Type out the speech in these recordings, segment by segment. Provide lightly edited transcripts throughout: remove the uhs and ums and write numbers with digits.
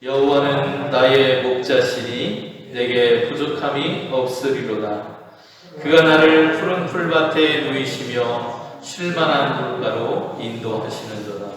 여호와는 나의 목자시니 내게 부족함이 없으리로다. 그가 나를 푸른 풀밭에 누이시며 쉴만한 물가로 인도하시는도다.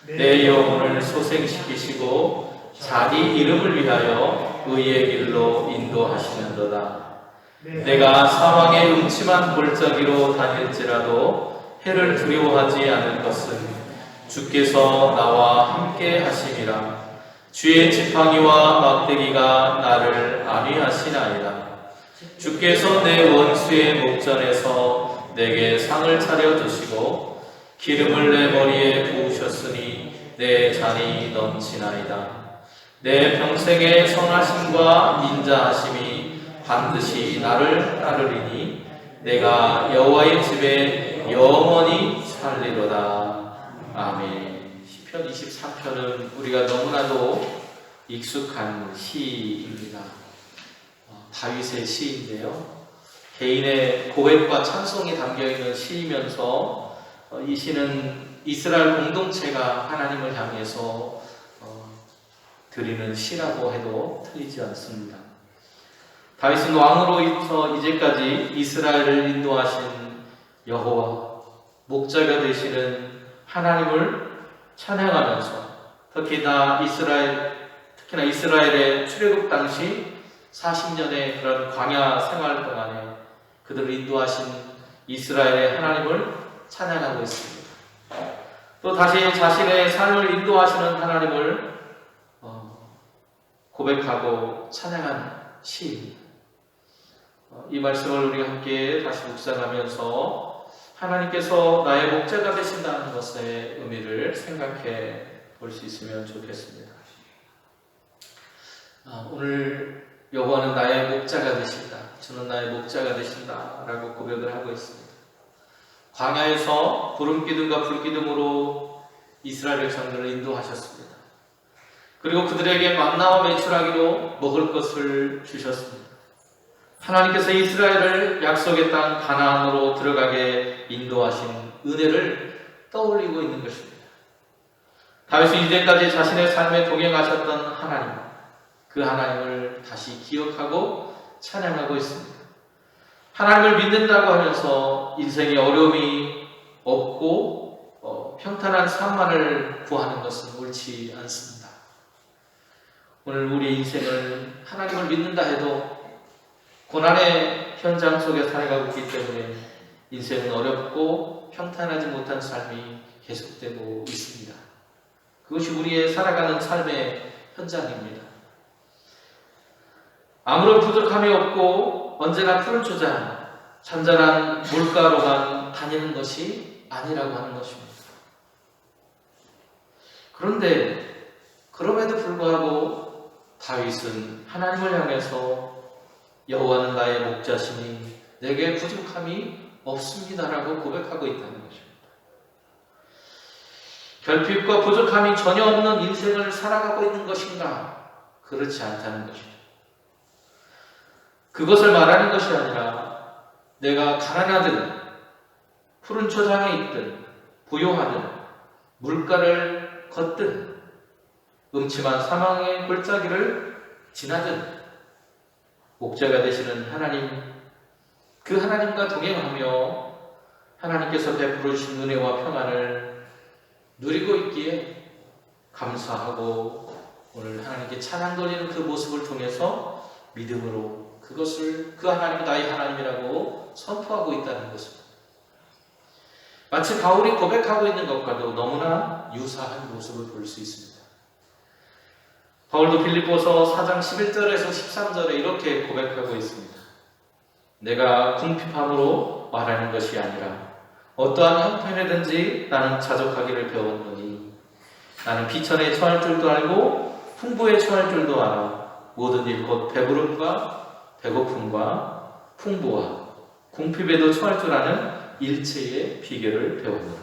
내 영혼을 소생시키시고 자기 이름을 위하여 의의 길로 인도하시는도다. 내가 사망의 음침한 골짜기로 다닐지라도 해를 두려워하지 않을 것은 주께서 나와 함께 하심이라. 주의 지팡이와 막대기가 나를 안위하시나이다. 주께서 내 원수의 목전에서 내게 상을 차려주시고 기름을 내 머리에 부으셨으니 내 잔이 넘치나이다. 내 평생의 선하심과 인자하심이 반드시 나를 따르리니 내가 여호와의 집에 영원히 살리로다. 아멘. 시편 24편은 우리가 너무나도 익숙한 시입니다. 다윗의 시인데요. 개인의 고백과 찬송이 담겨있는 시이면서 이 시는 이스라엘 공동체가 하나님을 향해서 드리는 시라고 해도 틀리지 않습니다. 다윗은 왕으로부터 이제까지 이스라엘을 인도하신 여호와, 목자가 되시는 하나님을 찬양하면서 특히나 이스라엘의 출애굽 당시 40년의 그런 광야 생활 동안에 그들을 인도하신 이스라엘의 하나님을 찬양하고 있습니다. 또 다시 자신의 삶을 인도하시는 하나님을 고백하고 찬양하는 시입니다. 이 말씀을 우리가 함께 다시 묵상하면서 하나님께서 나의 목자가 되신다는 것의 의미를 생각해 볼 수 있으면 좋겠습니다. 오늘 여호와는 나의 목자가 되신다. 주는 나의 목자가 되신다. 라고 고백을 하고 있습니다. 광야에서 구름기둥과 불기둥으로 이스라엘 백성들을 인도하셨습니다. 그리고 그들에게 만나와 메추라기로 먹을 것을 주셨습니다. 하나님께서 이스라엘을 약속의 땅 가나안으로 들어가게 인도하신 은혜를 떠올리고 있는 것입니다. 다윗은 이제까지 자신의 삶에 동행하셨던 하나님, 그 하나님을 다시 기억하고 찬양하고 있습니다. 하나님을 믿는다고 하면서 인생에 어려움이 없고 평탄한 삶만을 구하는 것은 옳지 않습니다. 오늘 우리 인생을 하나님을 믿는다 해도 고난의 현장 속에 살아가고 있기 때문에 인생은 어렵고 평탄하지 못한 삶이 계속되고 있습니다. 그것이 우리의 살아가는 삶의 현장입니다. 아무런 부족함이 없고 언제나 푸른 초장, 잔잔한 물가로만 다니는 것이 아니라고 하는 것입니다. 그런데 그럼에도 불구하고 다윗은 하나님을 향해서 여호와는 나의 목자시니 내게 부족함이 없습니다라고 고백하고 있다는 것입니다. 결핍과 부족함이 전혀 없는 인생을 살아가고 있는 것인가? 그렇지 않다는 것이죠. 그것을 말하는 것이 아니라 내가 가난하든 푸른 초장에 있든 부요하든 물가를 걷든 음침한 사망의 골짜기를 지나든 목자가 되시는 하나님, 그 하나님과 동행하며 하나님께서 베풀어 주신 은혜와 평안을 누리고 있기에 감사하고 오늘 하나님께 찬양 돌리는 그 모습을 통해서 믿음으로 그것을 그 하나님이 나의 하나님이라고 선포하고 있다는 것입니다. 마치 바울이 고백하고 있는 것과도 너무나 유사한 모습을 볼 수 있습니다. 바울도 빌립보서 4장 11절에서 13절에 이렇게 고백하고 있습니다. 내가 궁핍함으로 말하는 것이 아니라 어떠한 형편이든지 나는 자족하기를 배웠노니 나는 비천에 처할 줄도 알고 풍부에 처할 줄도 알아. 모든 일 곧 배부름과 배고픔과 풍부와 궁핍에도 처할 줄 아는 일체의 비결을 배웠노라.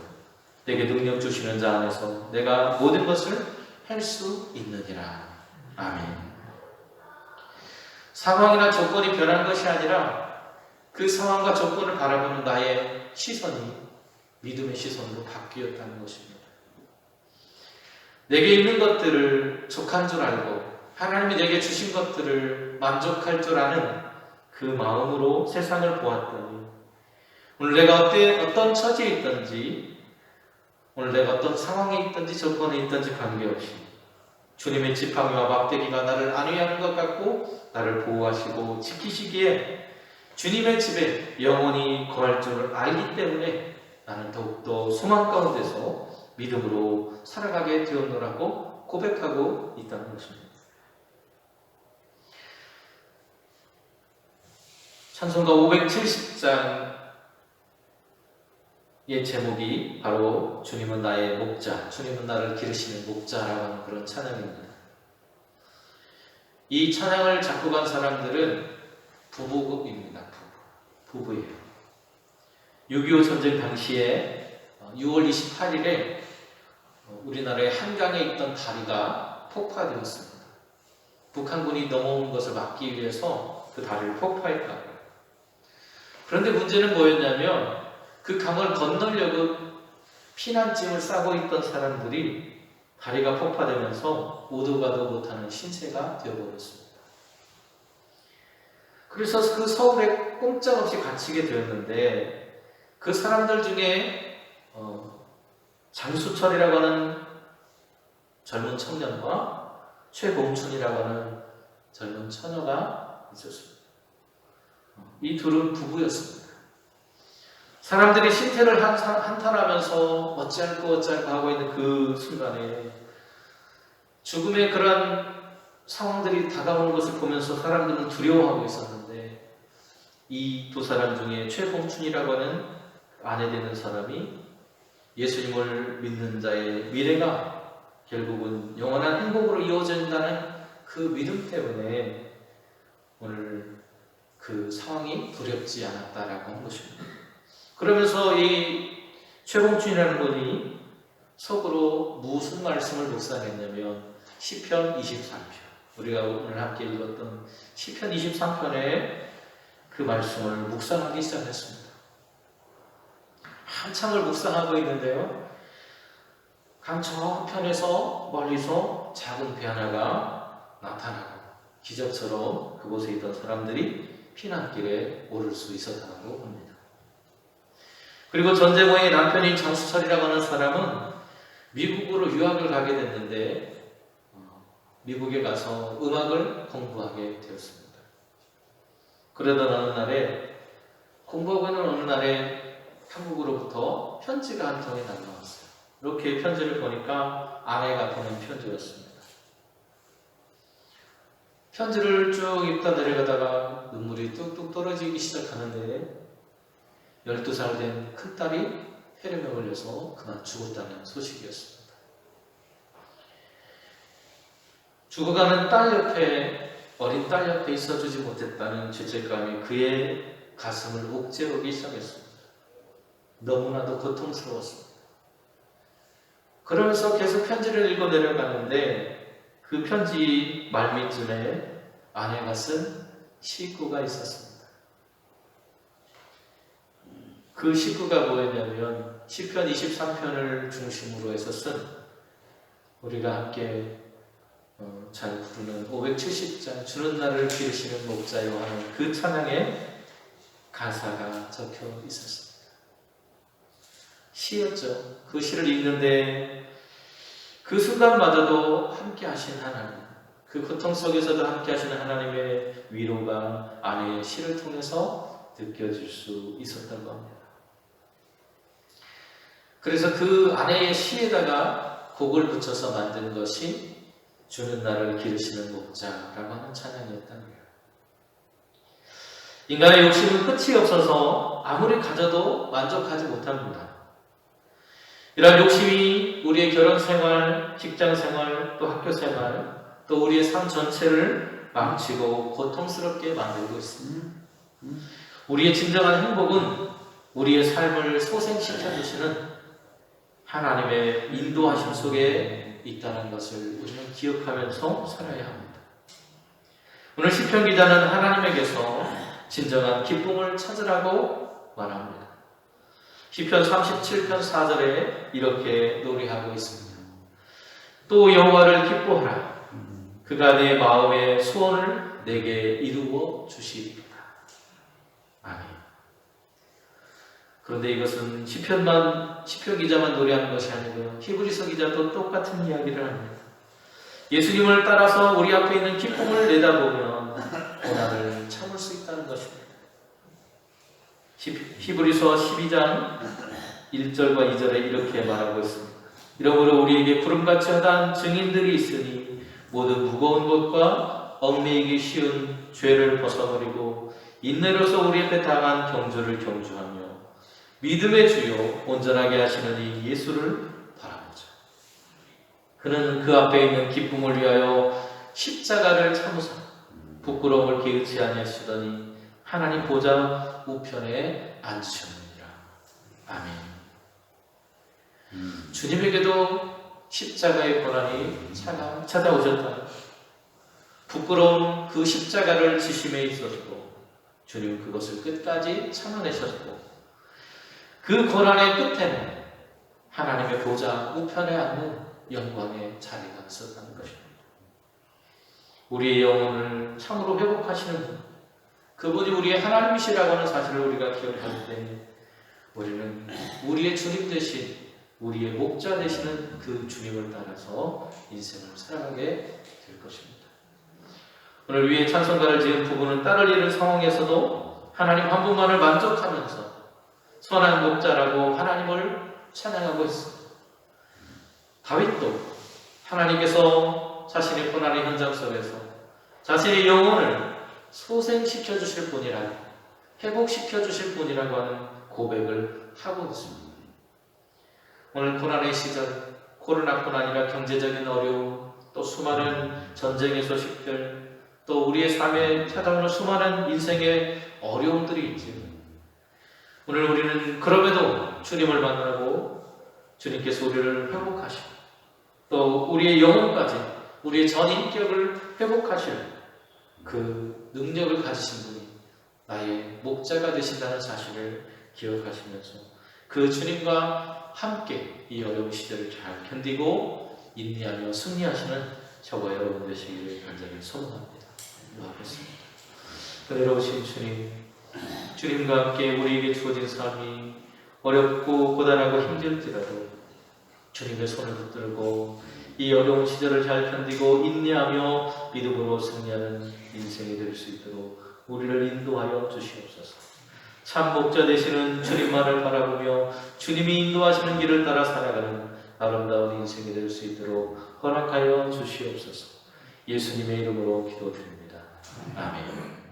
내게 능력 주시는 자 안에서 내가 모든 것을 할 수 있느니라. 아멘. 상황이나 조건이 변한 것이 아니라 그 상황과 조건을 바라보는 나의 시선이 믿음의 시선으로 바뀌었다는 것입니다. 내게 있는 것들을 족한 줄 알고 하나님이 내게 주신 것들을 만족할 줄 아는 그 마음으로 세상을 보았더니 오늘 내가 어떤 처지에 있든지 오늘 내가 어떤 상황에 있든지 조건에 있든지 관계없이 주님의 지팡이와 막대기가 나를 안위하는 것 같고 나를 보호하시고 지키시기에 주님의 집에 영원히 거할 줄 알기 때문에 나는 더욱더 소망 가운데서 믿음으로 살아가게 되었노라고 고백하고 있다는 것입니다. 찬송가 570장의 제목이 바로 주님은 나의 목자, 주님은 나를 기르시는 목자라고 하는 그런 찬양입니다. 이 찬양을 작곡한 사람들은 부부입니다. 부부예요. 6.25 전쟁 당시에 6월 28일에 우리나라의 한강에 있던 다리가 폭파되었습니다. 북한군이 넘어온 것을 막기 위해서 그 다리를 폭파했다고. 그런데 문제는 뭐였냐면 그 강을 건너려고 피난짐을 싸고 있던 사람들이 다리가 폭파되면서 오도 가도 못하는 신세가 되어버렸습니다. 그래서 그 서울에 꼼짝없이 갇히게 되었는데 그 사람들 중에 장수철이라고 하는 젊은 청년과 최봉춘이라고 하는 젊은 처녀가 있었습니다. 이 둘은 부부였습니다. 사람들이 신태를 한탄하면서 어찌할꼬 하고 있는 그 순간에 죽음의 그런 상황들이 다가오는 것을 보면서 사람들은 두려워하고 있었는데 이 두 사람 중에 최봉춘이라고 하는 아내 되는 사람이 예수님을 믿는 자의 미래가 결국은 영원한 행복으로 이어진다는 그 믿음 때문에 오늘 그 상황이 두렵지 않았다라고 한 것입니다. 그러면서 이 최봉춘이라는 분이 속으로 무슨 말씀을 묵상했냐면 시편 23편, 우리가 오늘 함께 읽었던 시편 23편의 그 말씀을 묵상하기 시작했습니다. 한참을 묵상하고 있는데요, 강 저편에서 멀리서 작은 배 하나가 나타나고 기적처럼 그곳에 있던 사람들이 피난길에 오를 수 있었다고 봅니다. 그리고 전쟁 후에 남편인 장수철이라고 하는 사람은 미국으로 유학을 가게 됐는데 미국에 가서 음악을 공부하게 되었습니다. 그러던 어느 날에 공부하고 있는 어느 날에 한국으로부터 편지가 한 통이 날라왔어요. 이렇게 편지를 보니까 아내가 보낸 편지였습니다. 편지를 쭉 읽다 내려가다가 눈물이 뚝뚝 떨어지기 시작하는데 12살 된 큰딸이 혈염에 걸려서 그만 죽었다는 소식이었습니다. 죽어가는 딸 옆에, 어린 딸 옆에 있어주지 못했다는 죄책감이 그의 가슴을 옥죄우기 시작했습니다. 너무나도 고통스러웠습니다. 그러면서 계속 편지를 읽어 내려가는데 그 편지 말미쯤에 아내가 쓴 시구가 있었습니다. 그 시구가 뭐였냐면 시편 23편을 중심으로 해서 쓴 우리가 함께 잘 부르는 570장 주는 나를 기르시는 목자요 하는 그 찬양의 가사가 적혀 있었습니다. 시였죠. 그 시를 읽는데 그 순간마저도 함께 하신 하나님, 그 고통 속에서도 함께 하시는 하나님의 위로가 아내의 시를 통해서 느껴질 수 있었던 겁니다. 그래서 그 아내의 시에다가 곡을 붙여서 만든 것이 주는 나를 기르시는 목자라고 하는 찬양이었다는 거예요. 인간의 욕심은 끝이 없어서 아무리 가져도 만족하지 못합니다. 이러한 욕심이 우리의 결혼 생활, 직장 생활, 또 학교 생활, 또 우리의 삶 전체를 망치고 고통스럽게 만들고 있습니다. 우리의 진정한 행복은 우리의 삶을 소생시켜주시는 하나님의 인도하심 속에 있다는 것을 우리는 기억하면서 살아야 합니다. 오늘 시편 기자는 하나님에게서 진정한 기쁨을 찾으라고 말합니다. 시편 37편 4절에 이렇게 노래하고 있습니다. 또 여호와를 기뻐하라. 그가 내 마음의 소원을 내게 이루어 주시리이다. 아멘. 그런데 이것은 시편 기자만 노래하는 것이 아니고 히브리서 기자도 똑같은 이야기를 합니다. 예수님을 따라서 우리 앞에 있는 기쁨을 내다보면 고난을 참을 수 있다는 것입니다. 히브리서 12장 1절과 2절에 이렇게 말하고 있습니다. 이러므로 우리에게 구름같이 하다한 증인들이 있으니 모든 무거운 것과 얽매이기 쉬운 죄를 벗어버리고 인내로서 우리 앞에 당한 경주를 경주하며 믿음의 주요 온전하게 하시는 이 예수를 바라보자. 그는 그 앞에 있는 기쁨을 위하여 십자가를 참으사 부끄러움을 개의치 아니하시더니 하나님 보좌 우편에 앉으셨느니라. 아멘. 주님에게도 십자가의 고난이 찾아오셨다. 부끄러운 그 십자가를 지심에 있어서도 주님은 그것을 끝까지 참아내셨고 그 고난의 끝에는 하나님의 보좌 우편에 앉는 영광의 자리가 있었다는 것입니다. 우리의 영혼을 참으로 회복하시는 분, 그분이 우리의 하나님이시라고 하는 사실을 우리가 기억할 때 우리는 우리의 주님 대신 우리의 목자 되시는 그 주님을 따라서 인생을 살아가게 될 것입니다. 오늘 위에 찬송가를 지은 부부는 딸을 잃은 상황에서도 하나님 한 분만을 만족하면서 선한 목자라고 하나님을 찬양하고 있습니다. 다윗도 하나님께서 자신의 고난의 현장 속에서 자신의 영혼을 소생시켜 주실 분이라고, 회복시켜 주실 분이라고 하는 고백을 하고 있습니다. 오늘 고난의 시절, 코로나뿐 아니라 경제적인 어려움, 또 수많은 전쟁의 소식들, 또 우리의 삶에 찾아오는 수많은 인생의 어려움들이 있지. 오늘 우리는 그럼에도 주님을 만나고 주님께서 우리를 회복하시고 또 우리의 영혼까지, 우리의 전 인격을 회복하실 그 능력을 가지신 분이 나의 목자가 되신다는 사실을 기억하시면서 그 주님과 함께 이 어려운 시절을 잘 견디고 인내하며 승리하시는 저와 여러분 되시기를 간절히 소원합니다. 기도하겠습니다. 은혜로우신 주님, 주님과 함께 우리에게 주어진 삶이 어렵고 고단하고 힘들지라도 주님의 손을 붙들고 이 어려운 시절을 잘 견디고 인내하며 믿음으로 승리하는 인생이 될 수 있도록 우리를 인도하여 주시옵소서. 참 목자 되시는 주님만을 바라보며 주님이 인도하시는 길을 따라 살아가는 아름다운 인생이 될 수 있도록 허락하여 주시옵소서. 예수님의 이름으로 기도드립니다. 아멘.